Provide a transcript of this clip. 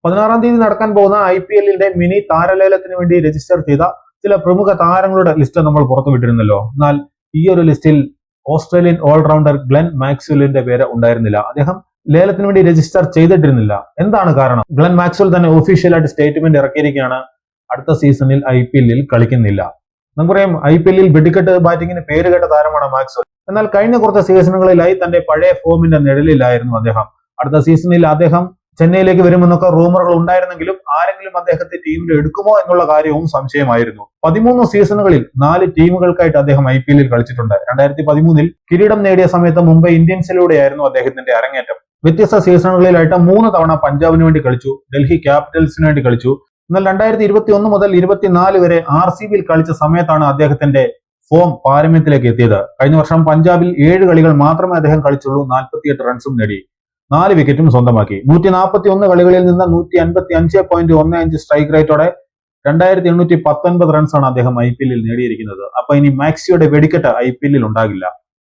16-ാം തീയതി നടക്കാൻ പോകുന്ന IPL-ന്റെ മിനി താരലേലത്തിന് വേണ്ടി രജിസ്റ്റർ ചെയ്ത ചില പ്രമുഖ താരങ്ങളുടെ ലിസ്റ്റ് നമ്മൾ പുറത്തുവിട്ടിരുന്നല്ലോ. എന്നാൽ ഈ ഒരു ലിസ്റ്റിൽ ഓസ്ട്രേലിയൻ ഓൾറൗണ്ടർ ഗ്ലെൻ മാക്സ്വെല്ലിന്റെ പേര് ഉണ്ടായിരുന്നില്ല. അദ്ദേഹം ലേലത്തിന് വേണ്ടി രജിസ്റ്റർ ചെയ്തിട്ടിരുന്നില്ല. എന്താണ് കാരണം? ഗ്ലെൻ മാക്സ്വെൽ തന്നെ ഒഫീഷ്യലായിട്ട് സ്റ്റേറ്റ്മെന്റ് ഇറക്കിയിരിക്കുകയാണ്, അടുത്ത സീസണിൽ IPL-ൽ കളിക്കുന്നില്ല. നമുക്കറിയാം IPL-ൽ വെടിക്കെട്ട് ബാറ്റിങ്ങിന് പേര് കേട്ട താരമാണ് മാക്സ്വെൽ. എന്നാൽ കഴിഞ്ഞ കുറച്ച് സീസണുകളിലായി തന്റെ പഴയ ഫോമിന്റെ നിഴലിലായിരുന്നു അദ്ദേഹം. അടുത്ത സീസണിൽ അദ്ദേഹം ചെന്നൈയിലേക്ക് വരുമെന്നൊക്കെ റൂമറുകൾ ഉണ്ടായിരുന്നെങ്കിലും ആരെങ്കിലും അദ്ദേഹത്തെ ടീമിൽ എടുക്കുമോ എന്നുള്ള കാര്യവും സംശയമായിരുന്നു. 13 സീസണുകളിൽ 4 ടീമുകൾക്കായിട്ട് അദ്ദേഹം IPL-ൽ കളിച്ചിട്ടുണ്ട്. 2013-ൽ കിരീടം നേടിയ സമയത്ത് മുംബൈ ഇന്ത്യൻസിലൂടെയായിരുന്നു അദ്ദേഹത്തിന്റെ അരങ്ങേറ്റം. വ്യത്യസ്ത സീസണുകളിലായിട്ട് 3 തവണ പഞ്ചാബിന് വേണ്ടി കളിച്ചു, ഡൽഹി ക്യാപിറ്റൽസിന് വേണ്ടി കളിച്ചു. എന്നാൽ 2021 മുതൽ 24 വരെ RCB-ൽ കളിച്ച സമയത്താണ് അദ്ദേഹത്തിന്റെ ഫോം പാരമ്യത്തിലേക്ക് എത്തിയത്. കഴിഞ്ഞ വർഷം പഞ്ചാബിൽ 7 കളികൾ മാത്രമേ അദ്ദേഹം കളിച്ചുള്ളൂ, 48 റൺസും നേടി, 4 വിക്കറ്റും സ്വന്തമാക്കി. 141 കളികളിൽ നിന്ന് 155.15 സ്ട്രൈക്ക് റേറ്റോടെ 2819 റൺസാണ് അദ്ദേഹം IPL-ൽ നേടിയിരിക്കുന്നത്. അപ്പൊ ഇനി മാക്സിയുടെ വെടിക്കെട്ട് IPL-ൽ ഉണ്ടാകില്ല.